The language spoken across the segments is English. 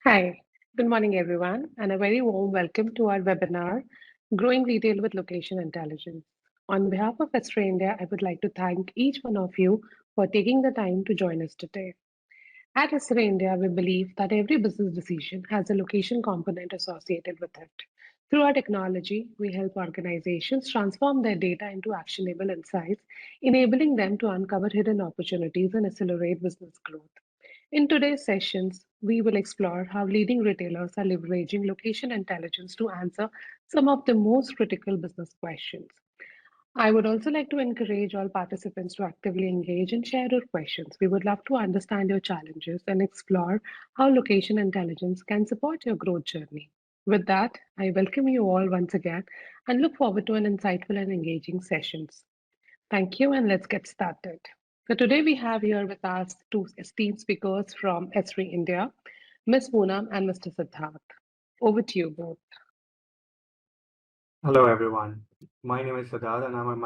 Hi, good morning, everyone, and a very warm welcome to our webinar, Growing Retail with Location Intelligence. On behalf of Esri India, I would like to thank each one of you for taking the time to join us today. At Esri India, we believe that every business decision has a location component associated with it. Through our technology, we help organizations transform their data into actionable insights, enabling them to uncover hidden opportunities and accelerate business growth. In today's sessions, we will explore how leading retailers are leveraging location intelligence to answer some of the most critical business questions. I would also like to encourage all participants to actively engage and share your questions. We would love to understand your challenges and explore how location intelligence can support your growth journey. With that, I welcome you all once again and look forward to an insightful and engaging sessions. Thank you, and let's get started. So today we have here with us two esteemed speakers from Esri India, Ms. Poonam and Mr. Siddharth. Over to you both. Hello everyone. My name is Siddharth and I'm a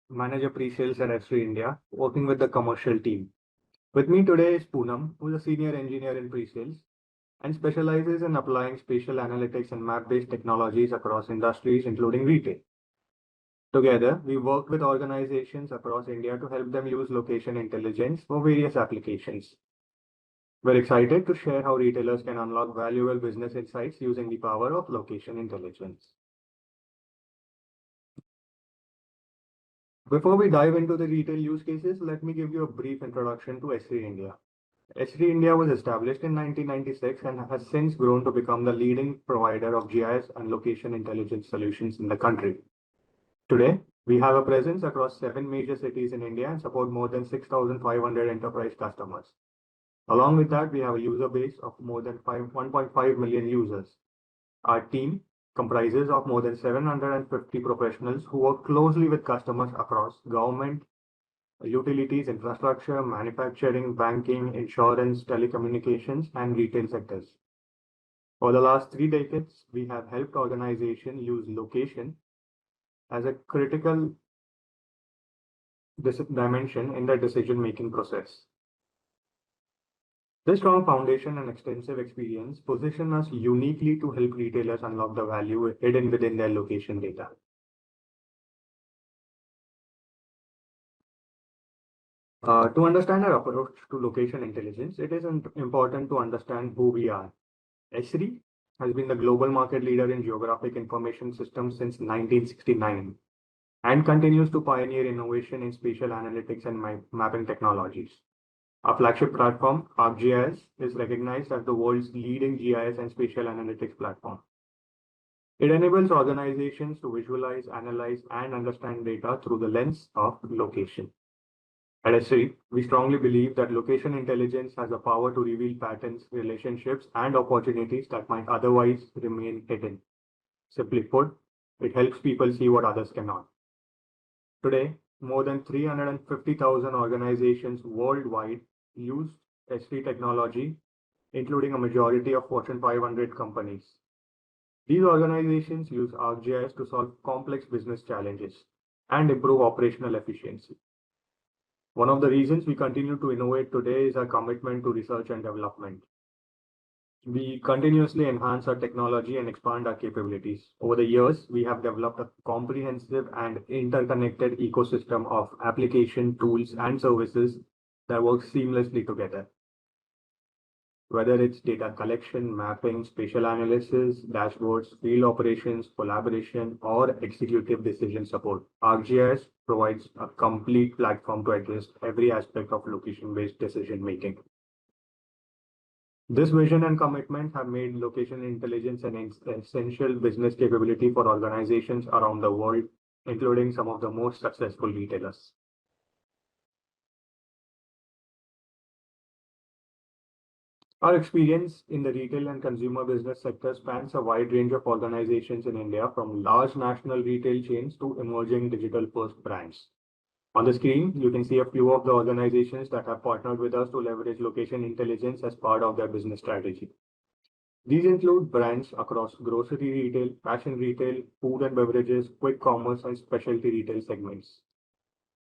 manager pre-sales at Esri India, working with the commercial team. With me today is Poonam, who's a senior engineer in pre-sales and specializes in applying spatial analytics and map-based technologies across industries, including retail. Together, we work with organizations across India to help them use location intelligence for various applications. We're excited to share how retailers can unlock valuable business insights using the power of location intelligence. Before we dive into the retail use cases, let me give you a brief introduction to Esri India. Esri India was established in 1996 and has since grown to become the leading provider of GIS and location intelligence solutions in the country. Today, we have a presence across 7 major cities in India and support more than 6,500 enterprise customers. Along with that, we have a user base of more than 1.5 million users. Our team comprises of more than 750 professionals who work closely with customers across government, utilities, infrastructure, manufacturing, banking, insurance, telecommunications, and retail sectors. For the last 3 decades, we have helped organizations use location as a critical dimension in their decision-making process. This strong foundation and extensive experience position us uniquely to help retailers unlock the value hidden within their location data. To understand our approach to location intelligence, it is important to understand who we are. Esri has been the global market leader in geographic information systems since 1969 and continues to pioneer innovation in spatial analytics and mapping technologies. Our flagship platform, ArcGIS, is recognized as the world's leading GIS and spatial analytics platform. It enables organizations to visualize, analyze, and understand data through the lens of location. At Esri, we strongly believe that location intelligence has the power to reveal patterns, relationships, and opportunities that might otherwise remain hidden. Simply put, it helps people see what others cannot. Today, more than 350,000 organizations worldwide use Esri technology, including a majority of Fortune 500 companies. These organizations use ArcGIS to solve complex business challenges and improve operational efficiency. One of the reasons we continue to innovate today is our commitment to research and development. We continuously enhance our technology and expand our capabilities. Over the years, we have developed a comprehensive and interconnected ecosystem of application, tools, and services that work seamlessly together. Whether it's data collection, mapping, spatial analysis, dashboards, field operations, collaboration, or executive decision support, ArcGIS provides a complete platform to address every aspect of location-based decision making. This vision and commitment have made location intelligence an essential business capability for organizations around the world, including some of the most successful retailers. Our experience in the retail and consumer business sector spans a wide range of organizations in India, from large national retail chains to emerging digital-first brands. On the screen, you can see a few of the organizations that have partnered with us to leverage location intelligence as part of their business strategy. These include brands across grocery retail, fashion retail, food and beverages, quick commerce, and specialty retail segments.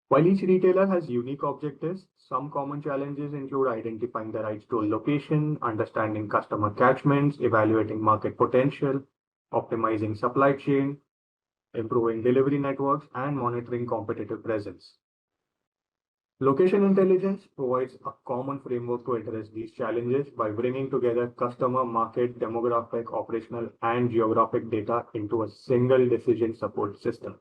While each retailer has unique objectives, some common challenges include identifying the right store location, understanding customer catchments, evaluating market potential, optimizing supply chain, improving delivery networks, and monitoring competitive presence. Location intelligence provides a common framework to address these challenges by bringing together customer, market, demographic, operational, and geographic data into a single decision support system.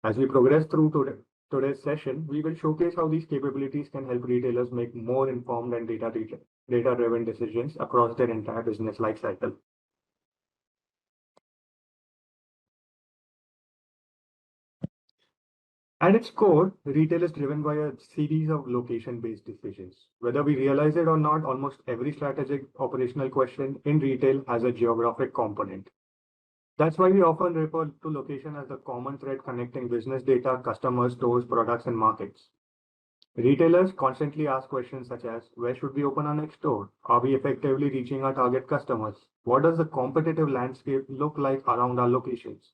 As we progress through today's session, we will showcase how these capabilities can help retailers make more informed and data-driven decisions across their entire business lifecycle. At its core, retail is driven by a series of location-based decisions. Whether we realize it or not, almost every strategic operational question in retail has a geographic component. That's why we often refer to location as the common thread connecting business data, customers, stores, products, and markets. Retailers constantly ask questions such as, where should we open our next store? Are we effectively reaching our target customers? What does the competitive landscape look like around our locations?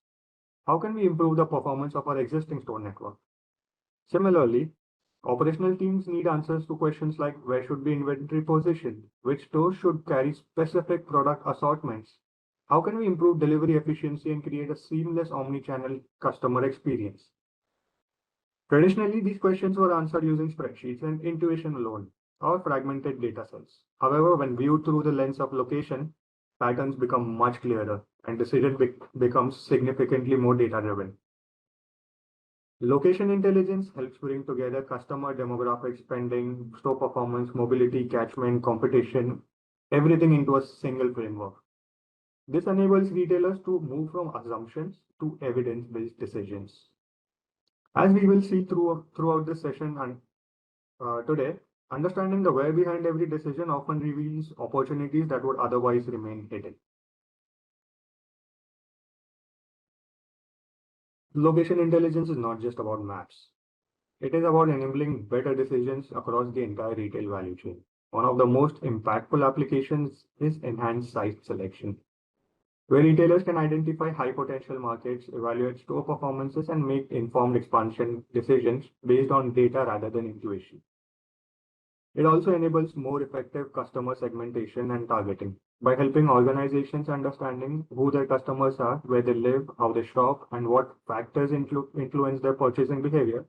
How can we improve the performance of our existing store network? Similarly, operational teams need answers to questions like where should be inventory positioned? Which stores should carry specific product assortments? How can we improve delivery efficiency and create a seamless omni-channel customer experience? Traditionally, these questions were answered using spreadsheets and intuition alone, or fragmented data sets. However, when viewed through the lens of location, patterns become much clearer and decision becomes significantly more data-driven. Location intelligence helps bring together customer demographics, spending, store performance, mobility, catchment, competition, everything into a single framework. This enables retailers to move from assumptions to evidence-based decisions. As we will see throughout this session and today, understanding the where behind every decision often reveals opportunities that would otherwise remain hidden. Location intelligence is not just about maps. It is about enabling better decisions across the entire retail value chain. One of the most impactful applications is enhanced site selection, where retailers can identify high potential markets, evaluate store performances, and make informed expansion decisions based on data rather than intuition. It also enables more effective customer segmentation and targeting by helping organizations understanding who their customers are, where they live, how they shop, and what factors influence their purchasing behavior.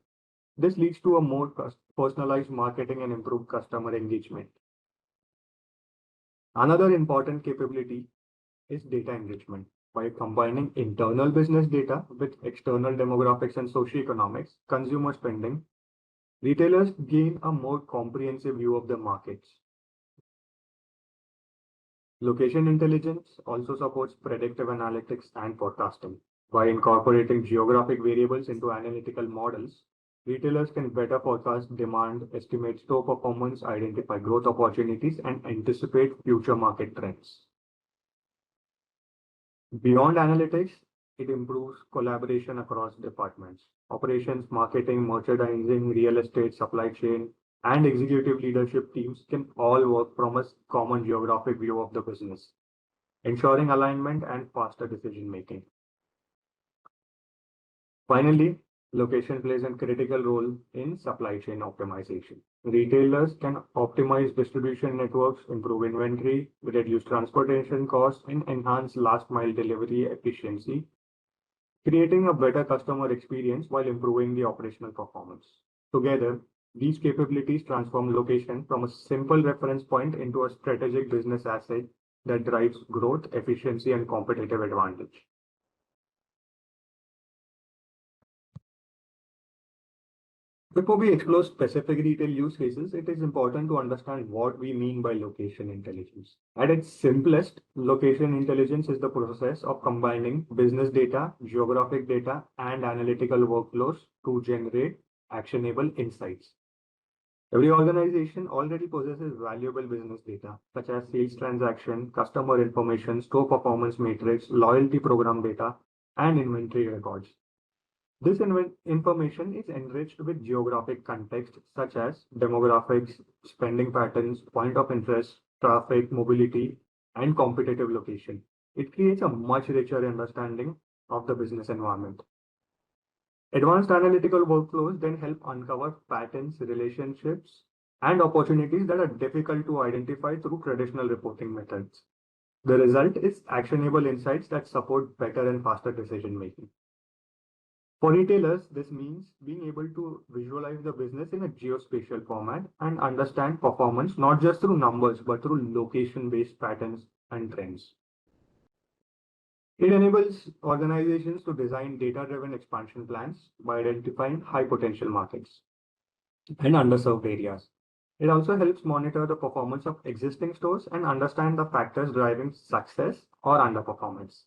This leads to a more personalized marketing and improved customer engagement. Another important capability is data enrichment. By combining internal business data with external demographics and socioeconomics, consumer spending, retailers gain a more comprehensive view of the markets. Location intelligence also supports predictive analytics and forecasting. By incorporating geographic variables into analytical models, retailers can better forecast demand, estimate store performance, identify growth opportunities, and anticipate future market trends. Beyond analytics, it improves collaboration across departments. Operations, marketing, merchandising, real estate, supply chain, and executive leadership teams can all work from a common geographic view of the business, ensuring alignment and faster decision making. Finally, location plays a critical role in supply chain optimization. Retailers can optimize distribution networks, improve inventory, reduce transportation costs, and enhance last mile delivery efficiency, creating a better customer experience while improving the operational performance. Together, these capabilities transform location from a simple reference point into a strategic business asset that drives growth, efficiency, and competitive advantage. Before we explore specific retail use cases, it is important to understand what we mean by location intelligence. At its simplest, location intelligence is the process of combining business data, geographic data, and analytical workflows to generate actionable insights. Every organization already possesses valuable business data, such as sales transaction, customer information, store performance matrix, loyalty program data, and inventory records. This information is enriched with geographic context such as demographics, spending patterns, point of interest, traffic, mobility, and competitive location. It creates a much richer understanding of the business environment. Advanced analytical workflows then help uncover patterns, relationships, and opportunities that are difficult to identify through traditional reporting methods. The result is actionable insights that support better and faster decision making. For retailers, this means being able to visualize the business in a geospatial format and understand performance not just through numbers but through location-based patterns and trends. It enables organizations to design data-driven expansion plans by identifying high potential markets and underserved areas. It also helps monitor the performance of existing stores and understand the factors driving success or underperformance.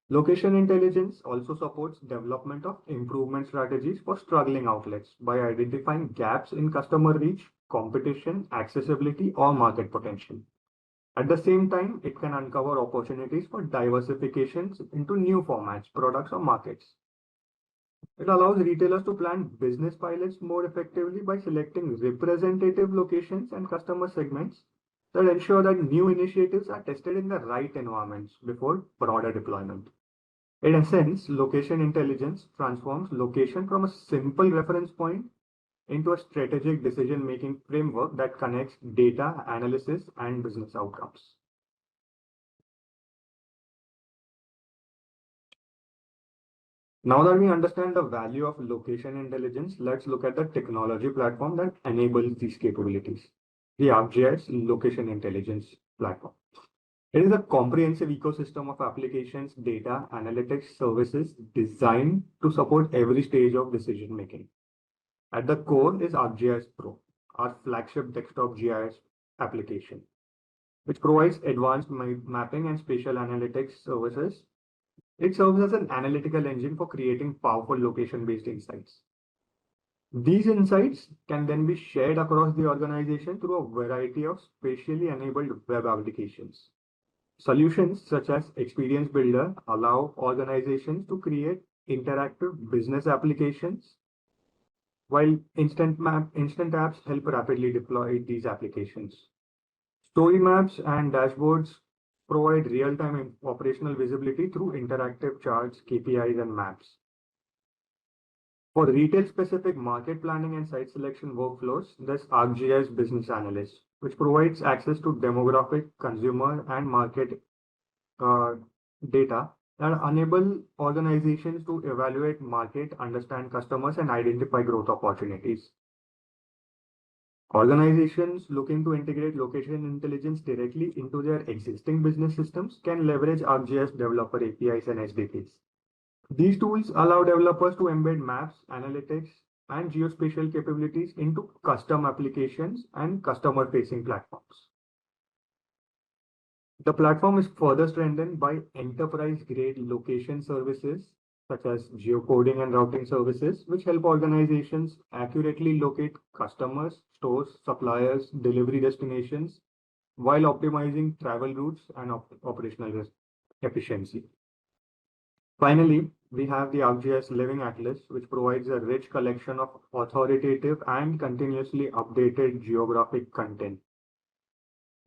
Location intelligence also supports development of improvement strategies for struggling outlets by identifying gaps in customer reach, competition, accessibility, or market potential. At the same time, it can uncover opportunities for diversifications into new formats, products, or markets. It allows retailers to plan business pilots more effectively by selecting representative locations and customer segments that ensure that new initiatives are tested in the right environments before broader deployment. In essence, location intelligence transforms location from a simple reference point into a strategic decision-making framework that connects data, analysis, and business outcomes. Now that we understand the value of location intelligence, let's look at the technology platform that enables these capabilities, the ArcGIS Location Intelligence Platform. It is a comprehensive ecosystem of applications, data, analytics, services designed to support every stage of decision making. At the core is ArcGIS Pro, our flagship desktop GIS application, which provides advanced mapping and spatial analytics services. It serves as an analytical engine for creating powerful location-based insights. These insights can then be shared across the organization through a variety of spatially enabled web applications. Solutions such as Experience Builder allow organizations to create interactive business applications, while Instant apps help rapidly deploy these applications. Story maps and dashboards provide real-time operational visibility through interactive charts, KPIs, and maps. For retail-specific market planning and site selection workflows, there's ArcGIS Business Analyst, which provides access to demographic, consumer, and market data that enable organizations to evaluate market, understand customers, and identify growth opportunities. Organizations looking to integrate location intelligence directly into their existing business systems can leverage ArcGIS developer APIs and SDKs. These tools allow developers to embed maps, analytics, and geospatial capabilities into custom applications and customer-facing platforms. The platform is further strengthened by enterprise-grade location services such as geocoding and routing services, which help organizations accurately locate customers, stores, suppliers, delivery destinations, while optimizing travel routes and operational efficiency. Finally, we have the ArcGIS Living Atlas, which provides a rich collection of authoritative and continuously updated geographic content,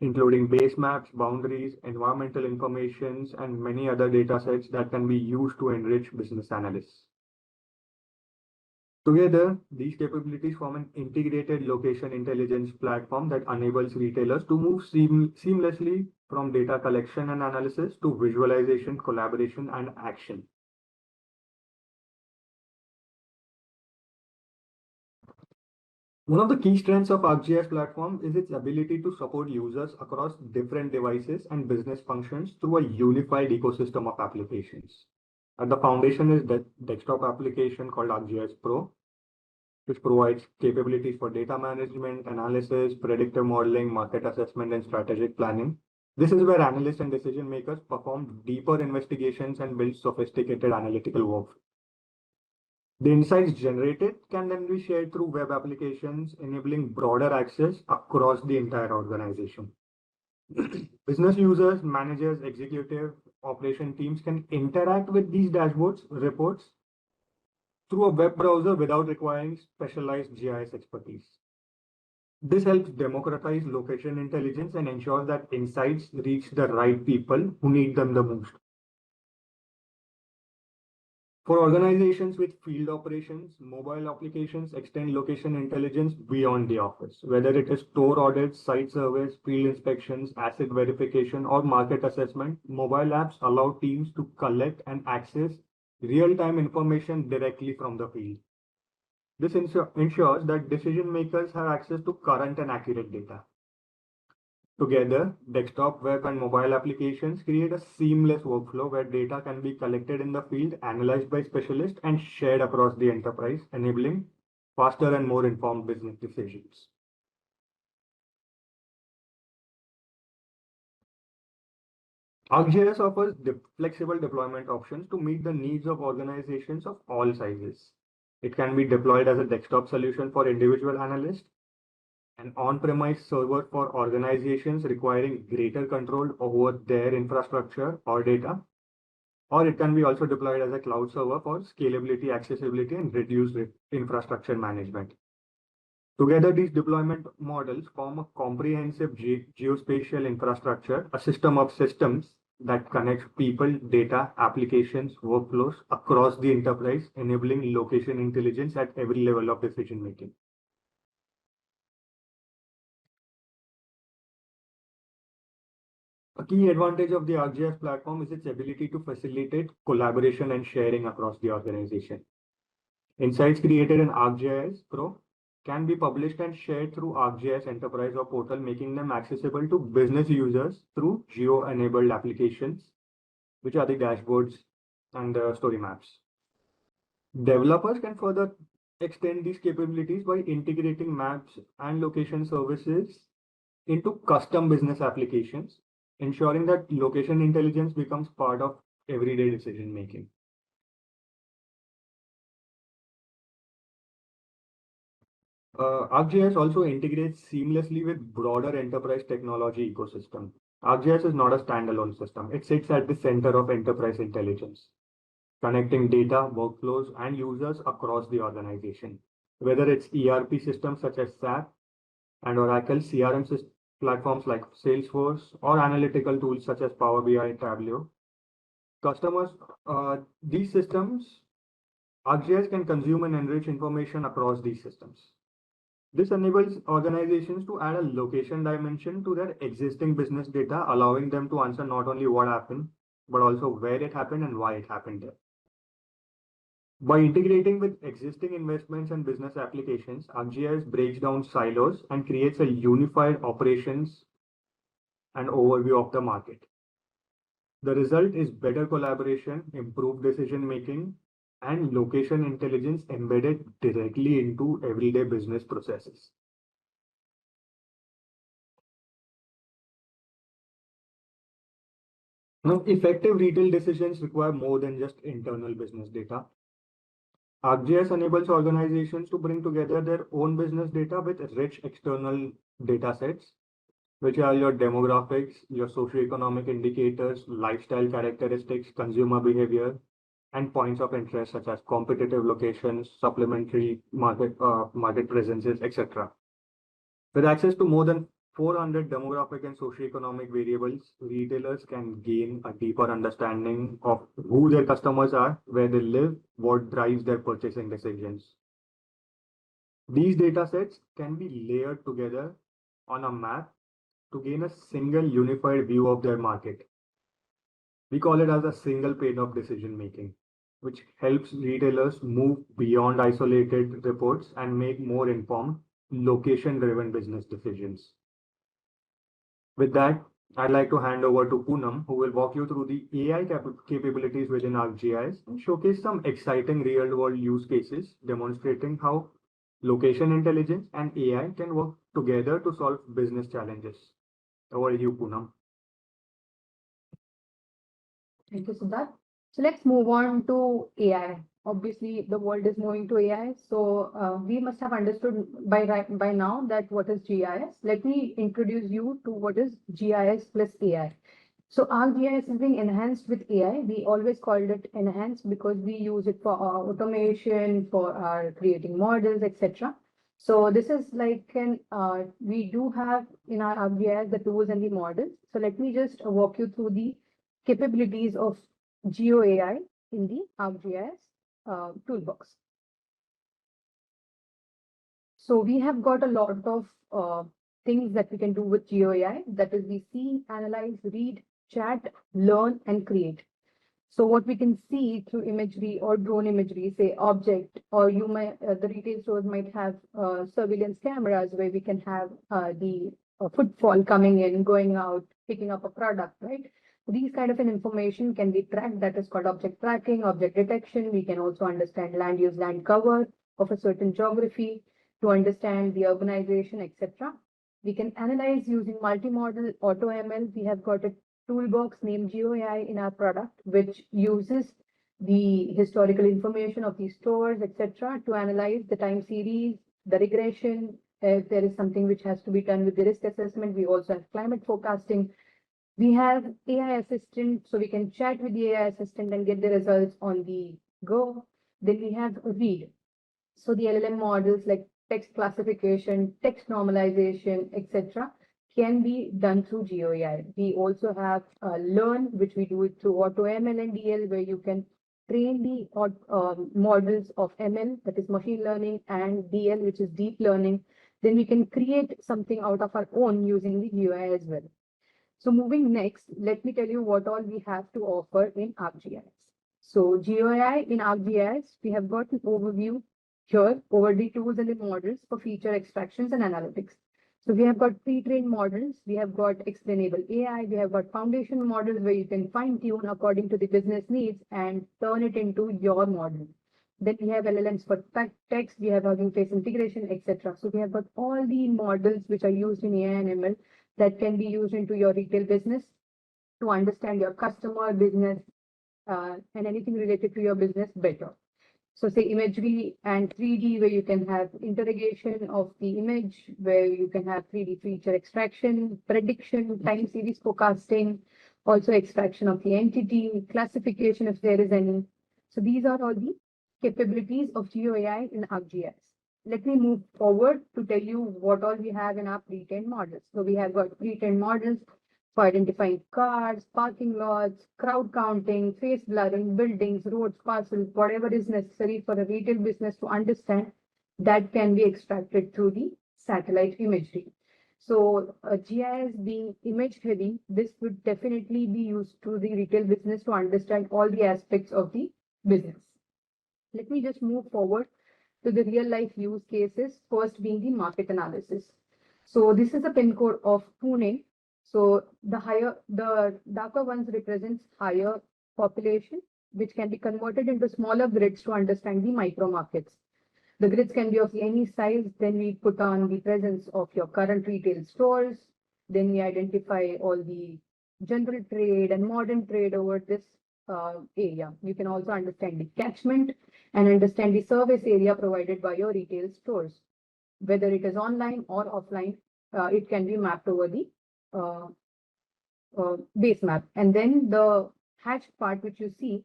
including base maps, boundaries, environmental informations, and many other data sets that can be used to enrich business analysts. Together, these capabilities form an integrated location intelligence platform that enables retailers to move seamlessly from data collection and analysis to visualization, collaboration, and action. One of the key strengths of ArcGIS platform is its ability to support users across different devices and business functions through a unified ecosystem of applications. At the foundation is the desktop application called ArcGIS Pro, which provides capabilities for data management, analysis, predictive modeling, market assessment, and strategic planning. This is where analysts and decision makers perform deeper investigations and build sophisticated analytical work. The insights generated can then be shared through web applications, enabling broader access across the entire organization. Business users, managers, executive, operation teams can interact with these dashboards, reports through a web browser without requiring specialized GIS expertise. This helps democratize location intelligence and ensures that insights reach the right people who need them the most. For organizations with field operations, mobile applications extend location intelligence beyond the office. Whether it is store audits, site surveys, field inspections, asset verification, or market assessment, mobile apps allow teams to collect and access real-time information directly from the field. This ensures that decision makers have access to current and accurate data. Together, desktop, web, and mobile applications create a seamless workflow where data can be collected in the field, analyzed by specialists, and shared across the enterprise, enabling faster and more informed business decisions. ArcGIS offers flexible deployment options to meet the needs of organizations of all sizes. It can be deployed as a desktop solution for individual analysts, an on-premise server for organizations requiring greater control over their infrastructure or data, or it can be also deployed as a cloud server for scalability, accessibility, and reduced infrastructure management. Together, these deployment models form a comprehensive geospatial infrastructure, a system of systems that connects people, data, applications, workflows across the enterprise, enabling location intelligence at every level of decision making. A key advantage of the ArcGIS platform is its ability to facilitate collaboration and sharing across the organization. Insights created in ArcGIS Pro can be published and shared through ArcGIS Enterprise or Portal, making them accessible to business users through geo-enabled applications, which are the dashboards and the story maps. Developers can further extend these capabilities by integrating maps and location services into custom business applications, ensuring that location intelligence becomes part of everyday decision making. ArcGIS also integrates seamlessly with broader enterprise technology ecosystem. ArcGIS is not a standalone system. It sits at the center of enterprise intelligence, connecting data, workflows, and users across the organization. Whether it's ERP systems such as SAP and Oracle, CRM platforms like Salesforce, or analytical tools such as Power BI and Tableau. These systems, ArcGIS can consume and enrich information across these systems. This enables organizations to add a location dimension to their existing business data, allowing them to answer not only what happened, but also where it happened and why it happened there. By integrating with existing investments and business applications, ArcGIS breaks down silos and creates a unified operations and overview of the market. The result is better collaboration, improved decision making, and location intelligence embedded directly into everyday business processes. Now, effective retail decisions require more than just internal business data. ArcGIS enables organizations to bring together their own business data with rich external data sets, which are your demographics, your socioeconomic indicators, lifestyle characteristics, consumer behavior, and points of interest such as competitive locations, supplementary market presences, etc. With access to more than 400 demographic and socioeconomic variables, retailers can gain a deeper understanding of who their customers are, where they live, what drives their purchasing decisions. These data sets can be layered together on a map to gain a single unified view of their market. We call it as a single pane of decision making, which helps retailers move beyond isolated reports and make more informed, location-driven business decisions. With that, I'd like to hand over to Poonam, who will walk you through the AI capabilities within ArcGIS and showcase some exciting real-world use cases demonstrating how location intelligence and AI can work together to solve business challenges. Over to you, Poonam. Thank you, Siddharth. So let's move on to AI. Obviously, the world is moving to AI. So we must have understood by now that what is GIS. Let me introduce you to what is GIS plus AI. So ArcGIS is being enhanced with AI. We always called it enhanced because we use it for our automation, for our creating models, etc. So this is like we do have in our ArcGIS the tools and the models. So let me just walk you through the capabilities of GeoAI in the ArcGIS. toolbox. So we have got a lot of things that we can do with GeoAI. That is, we see, analyze, read, chat, learn, and create. So what we can see through imagery or drone imagery, say object, or you might, the retail stores might have surveillance cameras where we can have the footfall coming in, going out, picking up a product, right? These kind of an information can be tracked. That is called object tracking, object detection. We can also understand land use, land cover of a certain geography to understand the urbanization, etc. We can analyze using multimodal auto ML. We have got a toolbox named GeoAI in our product, which uses the historical information of these stores, etc., to analyze the time series, the regression. If there is something which has to be done with the risk assessment, we also have climate forecasting. We have AI assistant, so we can chat with the AI assistant and get the results on the go. Then we have read. So the LLM models like text classification, text normalization, etc., can be done through GeoAI. We also have Learn, which we do it through AutoML and DL, where you can train the models of ML, that is machine learning, and DL, which is deep learning. Then we can create something out of our own using the GeoAI as well. So moving next, let me tell you what all we have to offer in ArcGIS. So GeoAI in ArcGIS, we have got an overview here over the tools and the models for feature extractions and analytics. So we have got pre-trained models, we have got explainable AI, we have got foundation models where you can fine tune according to the business needs and turn it into your model. Then we have LLMs for text, we have Hugging Face integration, etc. So we have got all the models which are used in AI and ML that can be used into your retail business to understand your customer business and anything related to your business better. So say imagery and 3D, where you can have interrogation of the image, where you can have 3D feature extraction, prediction, time series forecasting, also extraction of the entity, classification if there is any. So these are all the capabilities of GeoAI in ArcGIS. Let me move forward to tell you what all we have in our pre-trained models. So we have got pre-trained models for identifying cars, parking lots, crowd counting, face blurring, buildings, roads, parcels, whatever is necessary for a retail business to understand, that can be extracted through the satellite imagery. So GIS being image heavy, this would definitely be used to the retail business to understand all the aspects of the business. Let me just move forward to the real life use cases, first being the market analysis. So this is a pin code of Pune. So the darker ones represents higher population, which can be converted into smaller grids to understand the micro markets. The grids can be of any size. Then we put on the presence of your current retail stores. Then we identify all the general trade and modern trade over this area. You can also understand the catchment and understand the service area provided by your retail stores. Whether it is online or offline, it can be mapped over the base map. And then the hatched part, which you see,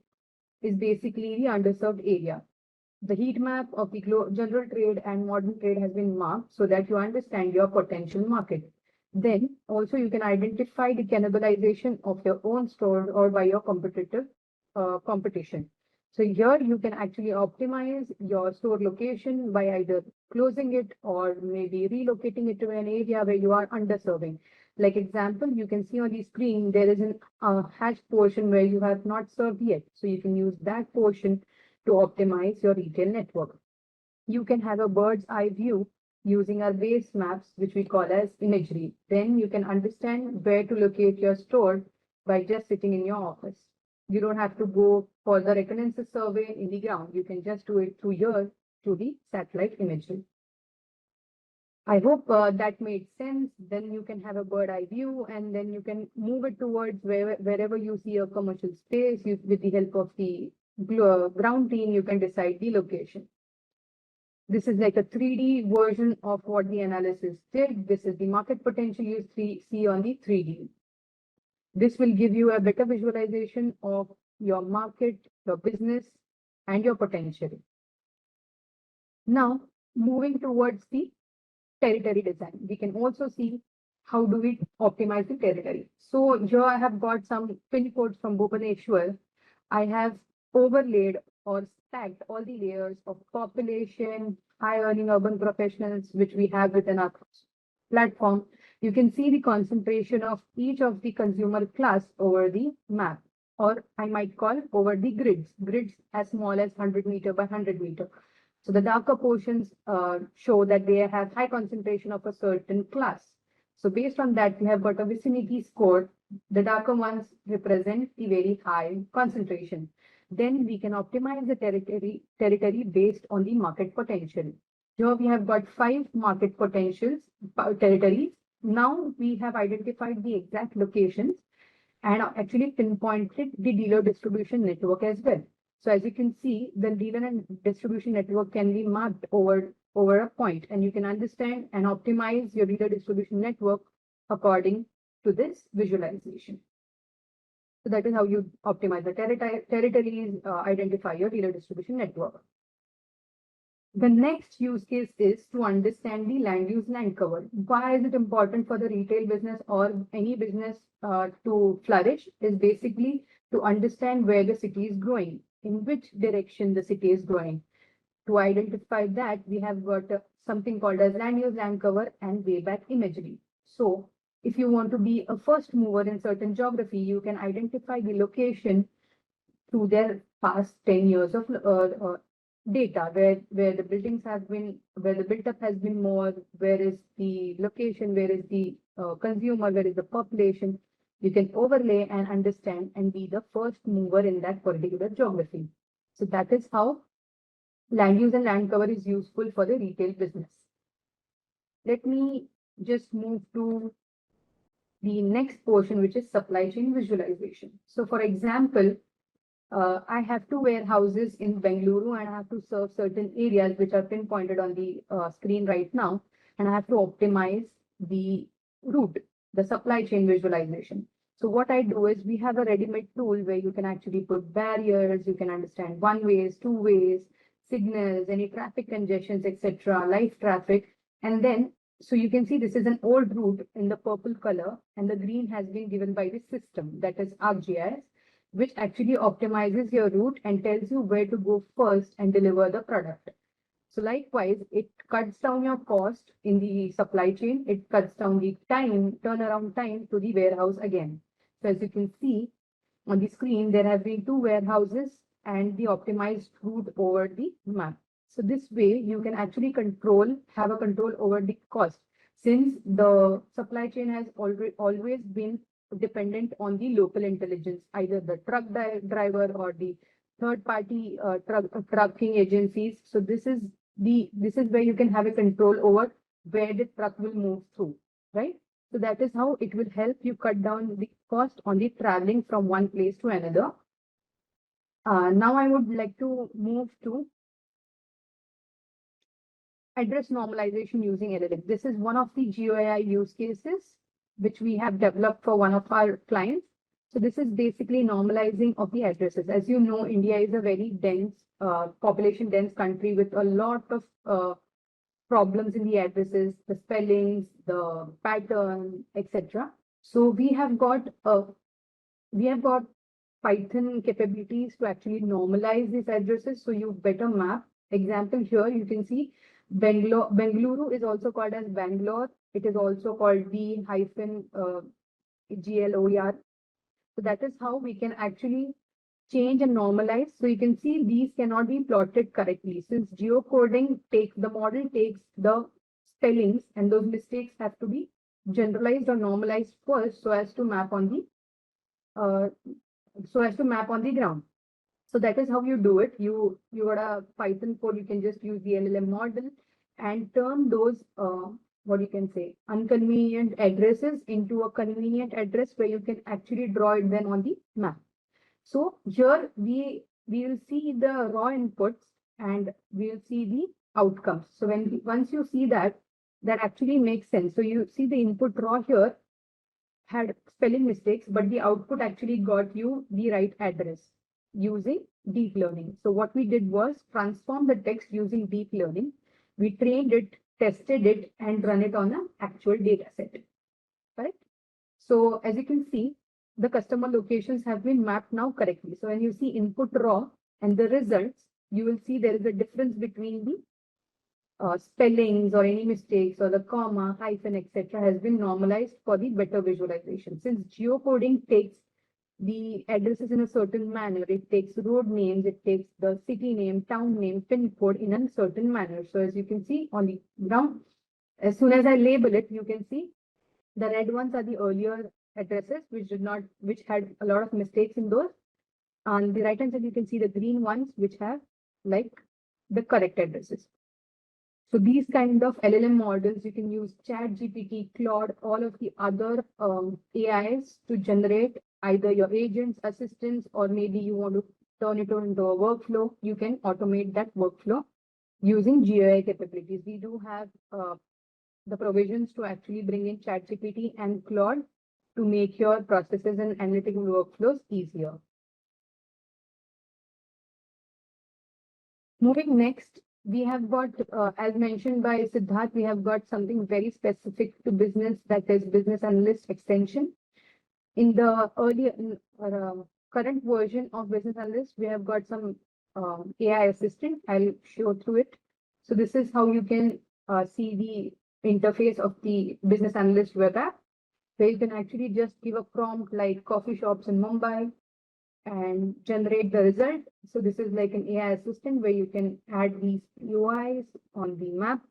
is basically the underserved area. The heat map of the general trade and modern trade has been marked so that you understand your potential market. Then also you can identify the cannibalization of your own store or by your competitive competition. So here you can actually optimize your store location by either closing it or maybe relocating it to an area where you are underserving. Like example, you can see on the screen, there is a hatched portion where you have not served yet. So you can use that portion to optimize your retail network. You can have a bird's eye view using our base maps, which we call as imagery. Then you can understand where to locate your store by just sitting in your office. You don't have to go for the reconnaissance survey in the ground. You can just do it through the satellite imagery. I hope that made sense. Then you can have a bird eye view, and then you can move it towards wherever you see a commercial space. With the help of the ground team, you can decide the location. This is like a 3D version of what the analysis did. This is the market potential you see on the 3D. This will give you a better visualization of your market, your business, and your potential. Now, moving towards the territory design, we can also see how do we optimize the territory. So here I have got some pin codes from Bhubaneswar. I have overlaid or stacked all the layers of population, high earning urban professionals, which we have within our platform, you can see the concentration of each of the consumer class over the map, or I might call over the grids as small as 100 meter by 100 meter. So the darker portions show that they have high concentration of a certain class. So based on that, we have got a vicinity score. The darker ones represent the very high concentration. Then we can optimize the territory based on the market potential. Here we have got 5 market potentials, territories. Now we have identified the exact locations and actually pinpointed the dealer distribution network as well. So as you can see, the dealer and distribution network can be mapped over a point, and you can understand and optimize your dealer distribution network according to this visualization. So that is how you optimize the territories, identify your dealer distribution network. The next use case is to understand the land use land cover. Why is it important for the retail business or any business to flourish? Is basically to understand where the city is growing, in which direction the city is growing. To identify that, we have got something called as land use land cover and wayback imagery. So if you want to be a first mover in certain geography, you can identify the location through their past 10 years of data, where the buildings have been, where the built-up has been more, where is the location, where is the consumer, where is the population. You can overlay and understand and be the first mover in that particular geography. So that is how land use and land cover is useful for the retail business. Let me just move to the next portion, which is supply chain visualization. So for example, I have 2 warehouses in Bengaluru and I have to serve certain areas which are pinpointed on the screen right now. And I have to optimize the route, the supply chain visualization. So what I do is we have a ready-made tool where you can actually put barriers, you can understand one ways, two ways, signals, any traffic congestions, etc., live traffic. And then, so you can see this is an old route in the purple color and the green has been given by the system, that is ArcGIS, which actually optimizes your route and tells you where to go first and deliver the product. So likewise, it cuts down your cost in the supply chain. It cuts down the time, turnaround time to the warehouse again. So as you can see on the screen, there have been 2 warehouses and the optimized route over the map. So this way you can actually have a control over the cost, since the supply chain has always been dependent on the local intelligence, either the truck driver or the third-party trucking agencies. So this is where you can have a control over where the truck will move through, right? So that is how it will help you cut down the cost on the traveling from one place to another. Now I would like to move to address normalization using LLM. This is one of the GeoAI use cases which we have developed for one of our clients. So this is basically normalizing of the addresses. As you know, India is a very dense, population dense country with a lot of problems in the addresses, the spellings, the pattern, etc. So we have got Python capabilities to actually normalize these addresses, so you better map. Example here, you can see Bengaluru is also called as Bangalore. It is also called B-GLOER. So that is how we can actually change and normalize. So you can see these cannot be plotted correctly, since geocoding the model takes the spellings and those mistakes have to be generalized or normalized first so as to map on the ground. So that is how you do it. You got a Python code, you can just use the LLM model and turn those inconvenient addresses into a convenient address where you can actually draw it then on the map. So here we will see the raw inputs and we will see the outcomes. So once you see that actually makes sense. So you see the input raw here had spelling mistakes, but the output actually got you the right address using deep learning. So what we did was transform the text using deep learning. We trained it, tested it, and run it on an actual data set. Right? So as you can see, the customer locations have been mapped now correctly. So when you see input raw and the results, you will see there is a difference between the spellings or any mistakes or the comma, hyphen, etc. has been normalized for the better visualization. Since geocoding takes the addresses in a certain manner, it takes road names, it takes the city name, town name, pin code in a certain manner. So as you can see on the ground, as soon as I label it, you can see the red ones are the earlier addresses which had a lot of mistakes in those. On the right hand side, you can see the green ones which have like the correct addresses. So these kind of LLM models, you can use ChatGPT, Claude, all of the other AIs to generate either your agents, assistants, or maybe you want to turn it into a workflow. You can automate that workflow using GAI capabilities. We do have the provisions to actually bring in ChatGPT and Claude to make your processes and analytical workflows easier. Moving next, we have got, as mentioned by Siddharth, we have got something very specific to business, that is business analyst extension. In the earlier, current version of business analyst, we have got some AI assistant. I'll show through it. So this is how you can see the interface of the business analyst web app, where you can actually just give a prompt like coffee shops in Mumbai and generate the result. So this is like an AI assistant where you can add these UIs on the map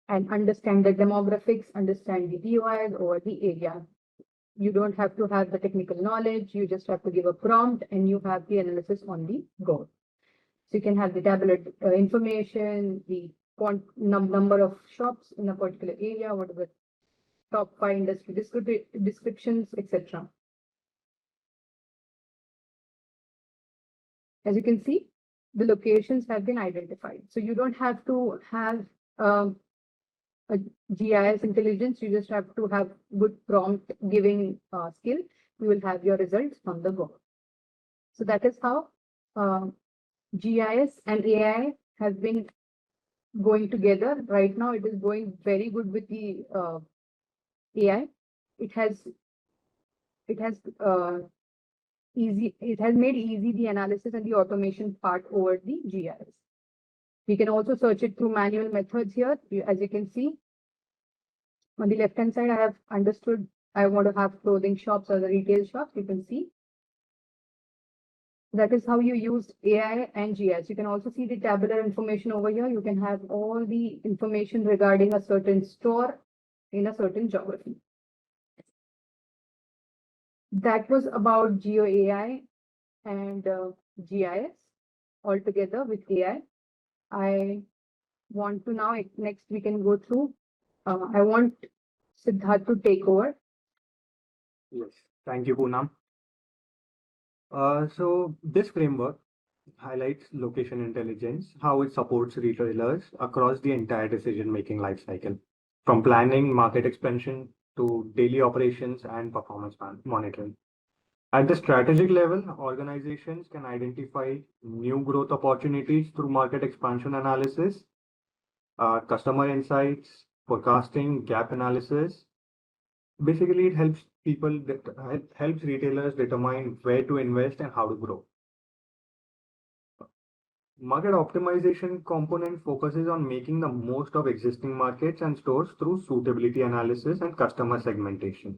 and understand the demographics, understand the DOIs over the area. You don't have to have the technical knowledge. You just have to give a prompt and you have the analysis on the go. So you can have the tabular information, the number of shops in a particular area, what are the top 5 industry descriptions, etc. As you can see, the locations have been identified. So you don't have to have a GIS intelligence. You just have to have good prompt giving skill. You will have your results on the go. So that is how GIS and AI have been going together. Right now, it is going very good with the AI. It has made easy the analysis and the automation part over the GIS. We can also search it through manual methods here. As you can see, on the left-hand side, I have understood I want to have clothing shops or the retail shops. You can see that is how you use AI and GIS. You can also see the tabular information over here. You can have all the information regarding a certain store in a certain geography. That was about GeoAI and GIS altogether with AI. I want to now, next we can go through, I want Siddharth to take over. Yes, thank you, Poonam. So this framework highlights location intelligence, how it supports retailers across the entire decision-making life cycle, from planning, market expansion, to daily operations and performance monitoring. At the strategic level, organizations can identify new growth opportunities through market expansion analysis, customer insights, forecasting, gap analysis. Basically, it helps helps retailers determine where to invest and how to grow. Market optimization component focuses on making the most of existing markets and stores through suitability analysis and customer segmentation.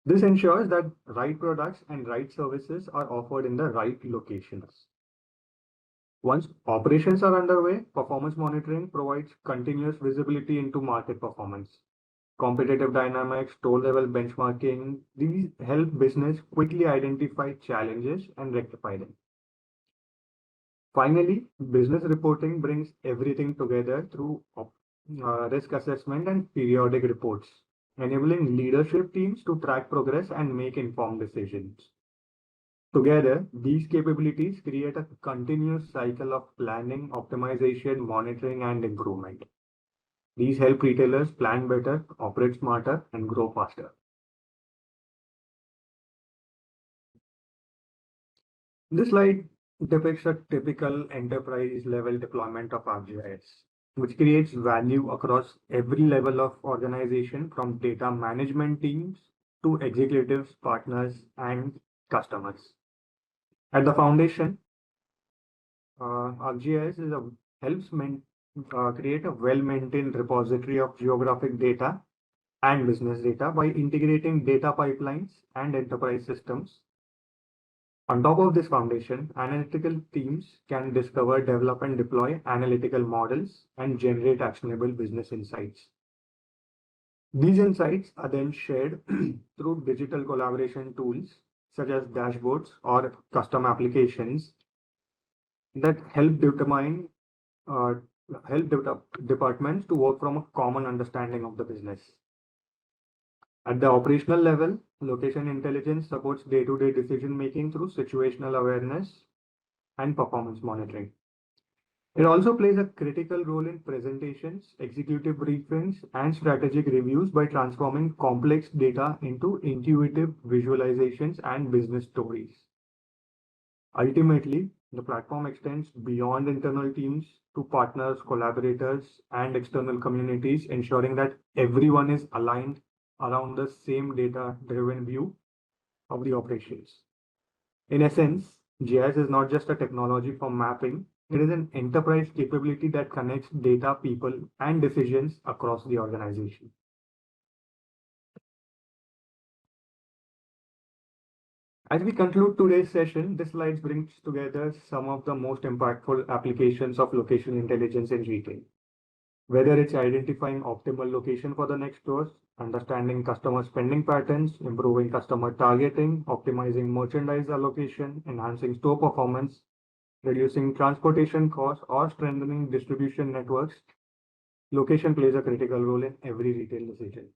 This ensures that right products and right services are offered in the right locations. Once operations are underway, performance monitoring provides continuous visibility into market performance. Competitive dynamics, store-level benchmarking, these help business quickly identify challenges and rectify them. Finally, business reporting brings everything together through risk assessment and periodic reports, enabling leadership teams to track progress and make informed decisions. Together, these capabilities create a continuous cycle of planning, optimization, monitoring, and improvement. These help retailers plan better, operate smarter, and grow faster. This slide depicts a typical enterprise-level deployment of ArcGIS, which creates value across every level of organization, from data management teams to executives, partners, and customers. At the foundation, ArcGIS helps create a well-maintained repository of geographic data and business data by integrating data pipelines and enterprise systems. On top of this foundation, analytical teams can discover, develop, and deploy analytical models and generate actionable business insights. These insights are then shared through digital collaboration tools such as dashboards or custom applications that help departments to work from a common understanding of the business. At the operational level, location intelligence supports day-to-day decision-making through situational awareness and performance monitoring. It also plays a critical role in presentations, executive briefings, and strategic reviews by transforming complex data into intuitive visualizations and business stories. Ultimately, the platform extends beyond internal teams to partners, collaborators, and external communities, ensuring that everyone is aligned around the same data-driven view of the operations. In essence, GIS is not just a technology for mapping, it is an enterprise capability that connects data, people, and decisions across the organization. As we conclude today's session, this slide brings together some of the most impactful applications of location intelligence in retail. Whether it's identifying optimal location for the next stores, understanding customer spending patterns, improving customer targeting, optimizing merchandise allocation, enhancing store performance, reducing transportation costs, or strengthening distribution networks, location plays a critical role in every retail decision.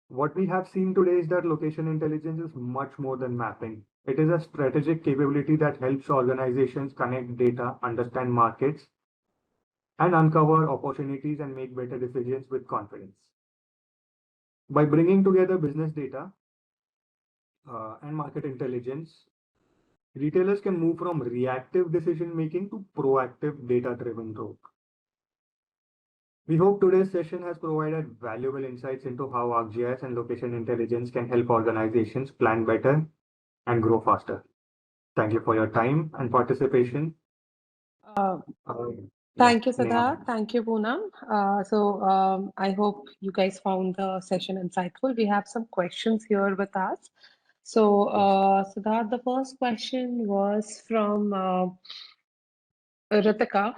What we have seen today is that location intelligence is much more than mapping. It is a strategic capability that helps organizations connect data, understand markets, and uncover opportunities and make better decisions with confidence. By bringing together business data and market intelligence, retailers can move from reactive decision making to proactive data-driven growth. We hope today's session has provided valuable insights into how ArcGIS and location intelligence can help organizations plan better and grow faster. Thank you for your time and participation. Thank you, Siddharth. Thank you, Poonam. I hope you guys found the session insightful. We have some questions here with us. So, Siddharth, the first question was from Ritika.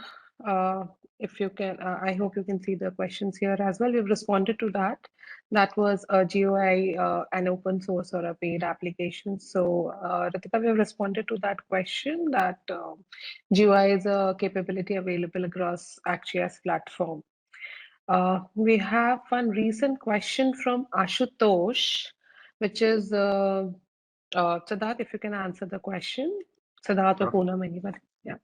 If you can, I hope you can see the questions here as well. We've responded to that. That was a GUI, an open source or a paid application. So, Ritika, we have responded to that question that GUI is a capability available across ArcGIS platform. We have one recent question from Ashutosh, which is Siddharth, if you can answer the question. Siddharth or Poonam, anybody? Yeah.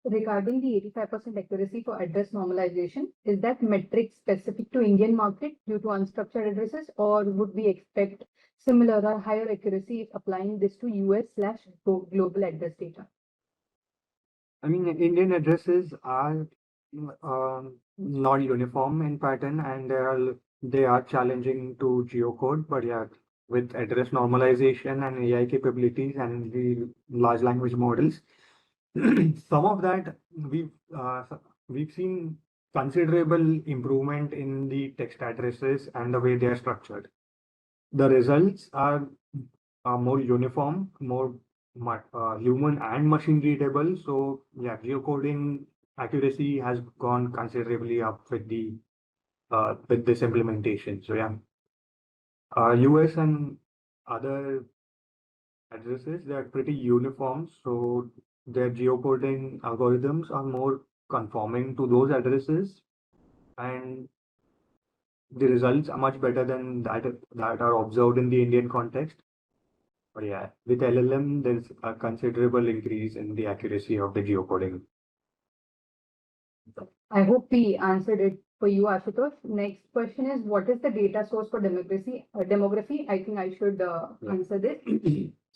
Regarding the 85% accuracy for address normalization, is that metric specific to Indian market due to unstructured addresses, or would we expect similar or higher accuracy if applying this to US/global address data? I mean, Indian addresses are not uniform in pattern, and they are challenging to geocode. But yeah, with address normalization and AI capabilities and the large language models, some of that we've seen considerable improvement in the text addresses and the way they are structured. The results are more uniform, more human and machine readable. So yeah, geocoding accuracy has gone considerably up with this implementation. So yeah, US and other addresses, they are pretty uniform. So their geocoding algorithms are more conforming to those addresses, and the results are much better than that are observed in the Indian context. But yeah, with LLM, there's a considerable increase in the accuracy of the geocoding. I hope we answered it for you, Ashutosh. Next question is, what is the data source for demography? I think I should answer this.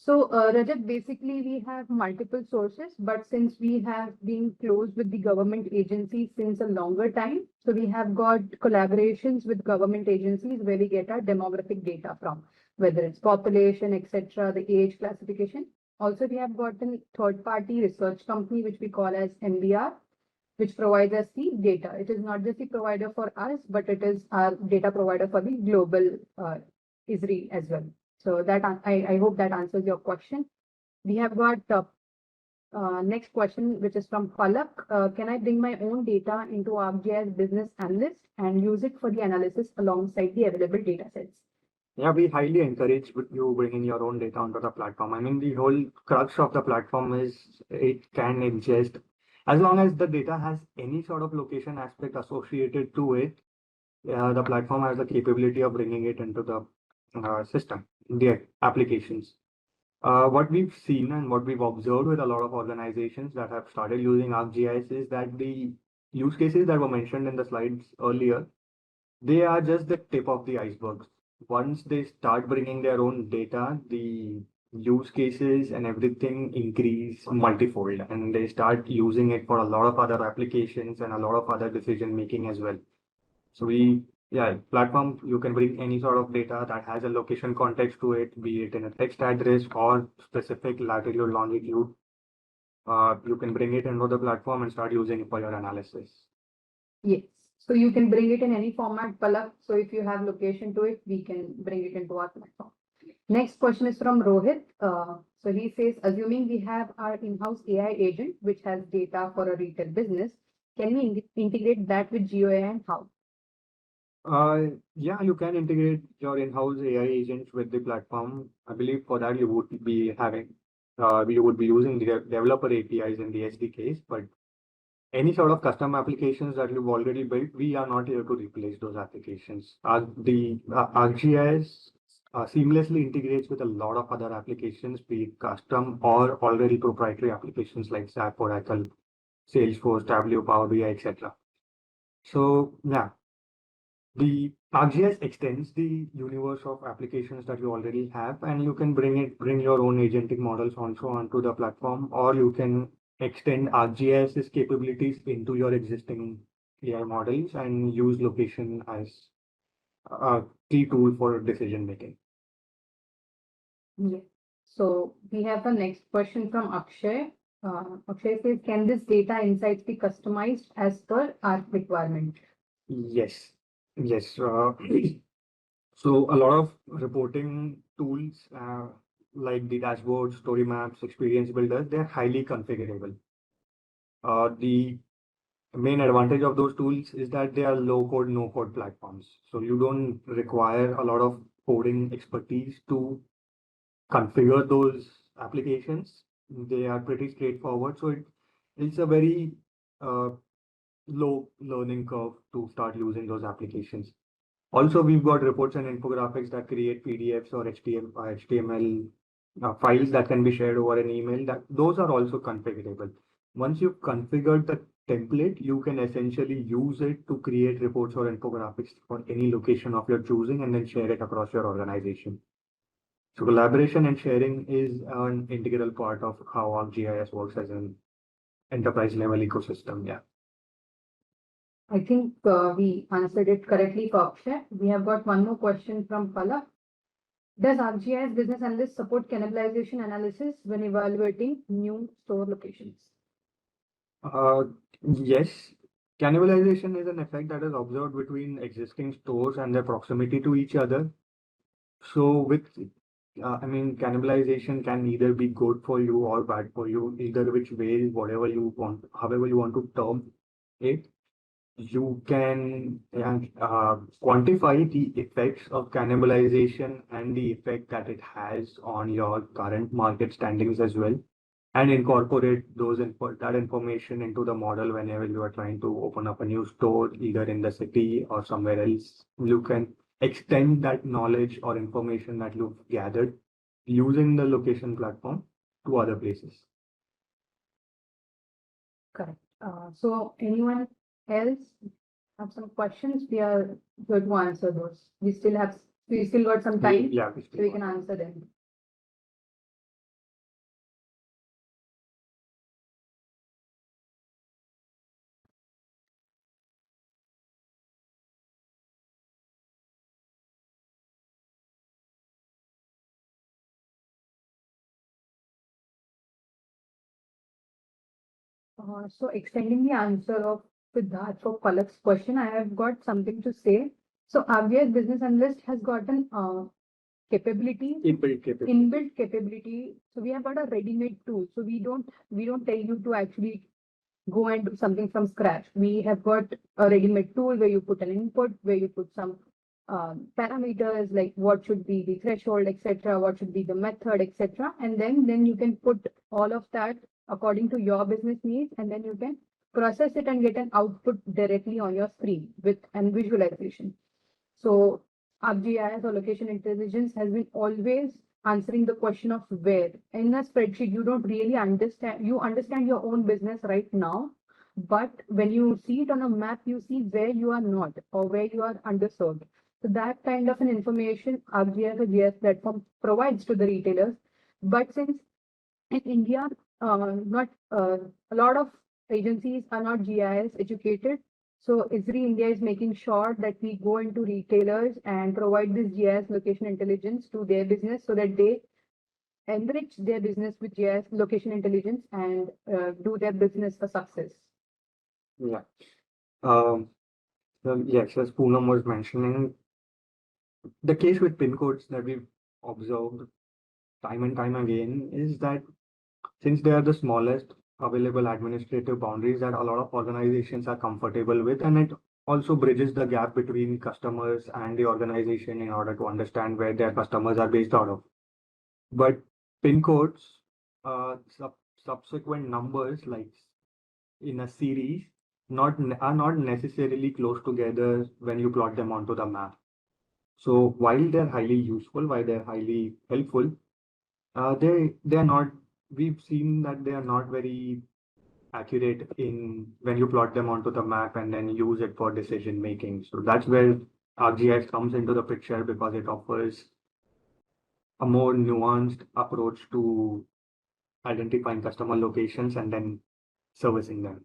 So, Rajat, basically we have multiple sources, but since we have been close with the government agencies since a longer time, so we have got collaborations with government agencies where we get our demographic data from. whether it's population, etc., the age classification. Also, we have got a third-party research company, which we call as MBR, which provides us the data. It is not just the provider for us, but it is our data provider for the global Esri as well. So that I hope that answers your question. We have got next question, which is from Palak. Can I bring my own data into ArcGIS Business Analyst and use it for the analysis alongside the available data sets? Yeah, we highly encourage you bringing your own data onto the platform. I mean, the whole crux of the platform is it can ingest, as long as the data has any sort of location aspect associated to it, the platform has the capability of bringing it into the system, the applications. What we've seen and what we've observed with a lot of organizations that have started using ArcGIS is that the use cases that were mentioned in the slides earlier, they are just the tip of the iceberg. Once they start bringing their own data, the use cases and everything increase multifold, and they start using it for a lot of other applications and a lot of other decision making as well. So platform, you can bring any sort of data that has a location context to it, be it in a text address or specific latitude, longitude. You can bring it into the platform and start using it for your analysis. Yes. So you can bring it in any format, Palak. So if you have location to it, we can bring it into our platform. Next question is from Rohit. So he says, assuming we have our in-house AI agent, which has data for a retail business, can we integrate that with GeoAI and how? Yeah, you can integrate your in-house AI agents with the platform. I believe for that you would be using the developer APIs in the SDKs, but any sort of custom applications that you've already built, we are not here to replace those applications. ArcGIS seamlessly integrates with a lot of other applications, be it custom or already proprietary applications like SAP, Oracle, Salesforce, Tableau, Power BI, etc. So yeah, the ArcGIS extends the universe of applications that you already have, and you can bring your own agentic models also onto the platform, or you can extend ArcGIS's capabilities into your existing AI models and use location as a key tool for decision making. Yeah. So we have the next question from Akshay. Akshay says, can this data insights be customized as per our requirement? Yes. So a lot of reporting tools like the dashboards, story maps, experience builders, they're highly configurable. The main advantage of those tools is that they are low code, no code platforms. So you don't require a lot of coding expertise to configure those applications. They are pretty straightforward. So it's a very low learning curve to start using those applications. Also, we've got reports and infographics that create PDFs or HTML files that can be shared over an email. Those are also configurable. Once you've configured the template, you can essentially use it to create reports or infographics for any location of your choosing and then share it across your organization. So collaboration and sharing is an integral part of how ArcGIS works as an enterprise level ecosystem. Yeah. I think we answered it correctly for Akshay. We have got one more question from Palak. Does ArcGIS Business Analyst support cannibalization analysis when evaluating new store locations? Yes. Cannibalization is an effect that is observed between existing stores and their proximity to each other. So cannibalization can either be good for you or bad for you, either which way, whatever you want, however you want to term it. You can quantify the effects of cannibalization and the effect that it has on your current market standings as well, and incorporate that information into the model whenever you are trying to open up a new store, either in the city or somewhere else. You can extend that knowledge or information that you've gathered using the location platform to other places. Correct. So anyone else have some questions? We are good to answer those. We still got some time. Yeah, so we can answer them. So extending the answer of Siddharth for Palak's question, I have got something to say. So RBI's business analyst has got an capability, inbuilt capability. So we have got a ready-made tool. So we don't tell you to actually go and do something from scratch. We have got a ready-made tool where you put an input, where you put some parameters like what should be the threshold, etc., what should be the method, etc., and then you can put all of that according to your business needs, and then you can process it and get an output directly on your screen with an visualization. So ArcGIS or location intelligence has been always answering the question of where. In a spreadsheet, you don't really understand, you understand your own business right now, but when you see it on a map, you see where you are not or where you are underserved. So that kind of an information ArcGIS or GIS platform provides to the retailers. But since in India, not a lot of agencies are not GIS educated. So Esri India is making sure that we go into retailers and provide this GIS location intelligence to their business so that they enrich their business with GIS location intelligence and do their business a success. Yeah. Yes, as Poonam was mentioning, the case with pin codes that we've observed time and time again is that since they are the smallest available administrative boundaries that a lot of organizations are comfortable with, and it also bridges the gap between customers and the organization in order to understand where their customers are based out of. But pin codes, subsequent numbers like in a series, are not necessarily close together when you plot them onto the map. So while they're highly useful, while they're highly helpful, they're not. We've seen that they are not very accurate in when you plot them onto the map and then use it for decision making. So that's where ArcGIS comes into the picture because it offers a more nuanced approach to identifying customer locations and then servicing them.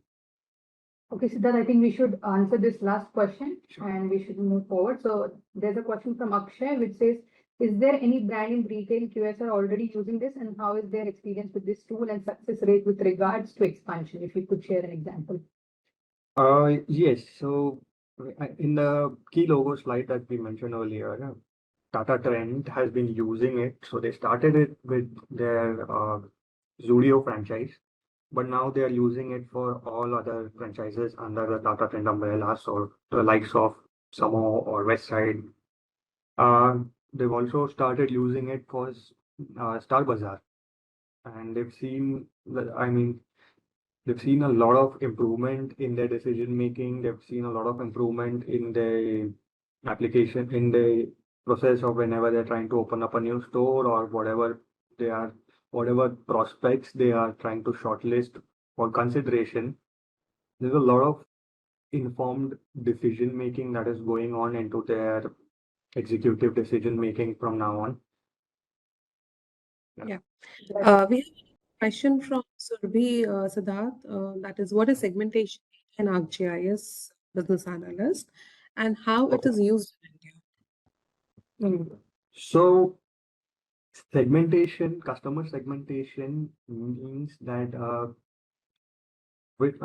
Okay, Siddharth, I think we should answer this last question Sure. and we should move forward. So there's a question from Akshay which says, is there any brand in retail QSR already using this, and how is their experience with this tool and success rate with regards to expansion? If you could share an example. Yes. So in the key logo slide that we mentioned earlier, Tata Trend has been using it. So they started it with their Zudio franchise, but now they are using it for all other franchises under the Tata Trend umbrella. So the likes of Samo or Westside. They've also started using it for Star Bazaar, and they've seen they've seen a lot of improvement in their decision making. They've seen a lot of improvement in the application, in the process of whenever they're trying to open up a new store or whatever prospects they are trying to shortlist for consideration. There's a lot of informed decision making that is going on into their executive decision making from now on. We have a question from Surbhi Siddharth. That is, what is segmentation in ArcGIS business analyst and how it is used in India? So customer segmentation means that with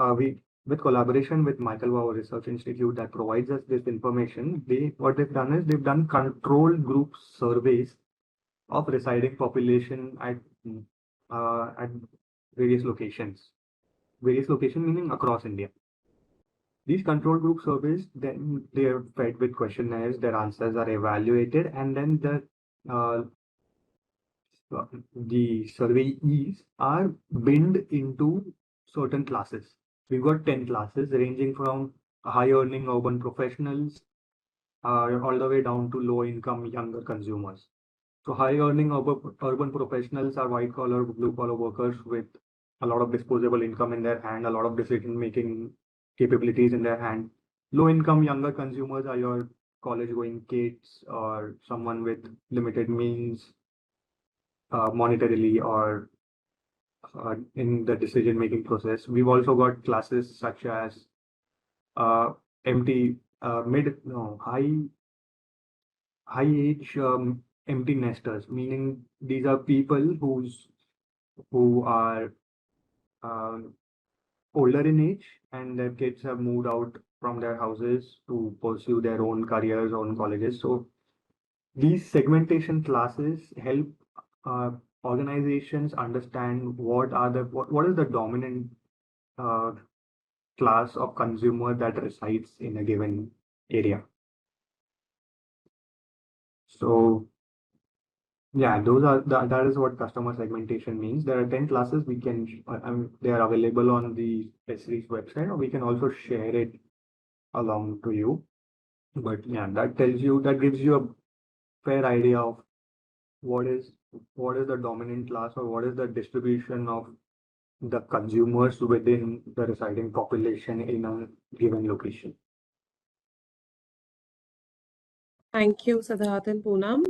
collaboration with Michael Wow Research Institute that provides us this information, what they've done is they've done control group surveys of residing population at various locations. Various locations meaning across India. These control group surveys, then they are fed with questionnaires, their answers are evaluated, and then the surveys are binned into certain classes. We've got 10 classes ranging from high earning urban professionals all the way down to low income younger consumers. So high earning urban professionals are white collar, blue collar workers with a lot of disposable income in their hand, a lot of decision making capabilities in their hand. Low income younger consumers are your college going kids or someone with limited means monetarily or in the decision making process. We've also got classes such as empty mid no high age empty nesters, meaning these are people who are older in age and their kids have moved out from their houses to pursue their own careers, own colleges. So these segmentation classes help uh, organizations understand what is the dominant uh, class of consumer that resides in a given area. So yeah, that is what customer segmentation means. There are 10 classes we can, they are available on the Esri's website, or we can also share it along to you. But yeah, that gives you a fair idea of what is the dominant class, or what is the distribution of the consumers within the residing population in a given location. Thank you, Siddharth and Poonam.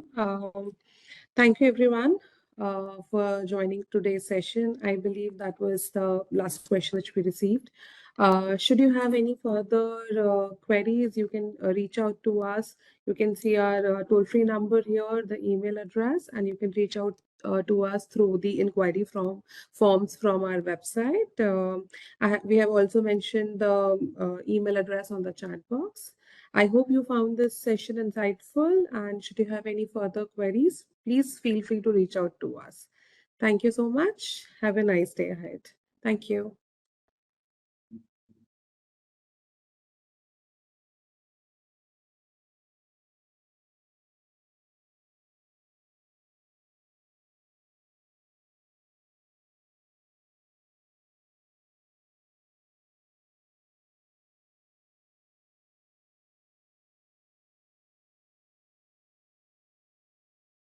Thank you, everyone, for joining today's session. I believe that was the last question which we received. Should you have any further queries, you can reach out to us. You can see our toll-free number here, the email address, and you can reach out to us through the inquiry forms from our website. We have also mentioned the email address on the chat box. I hope you found this session insightful, and should you have any further queries, please feel free to reach out to us. Thank you so much. Have a nice day ahead. Thank you.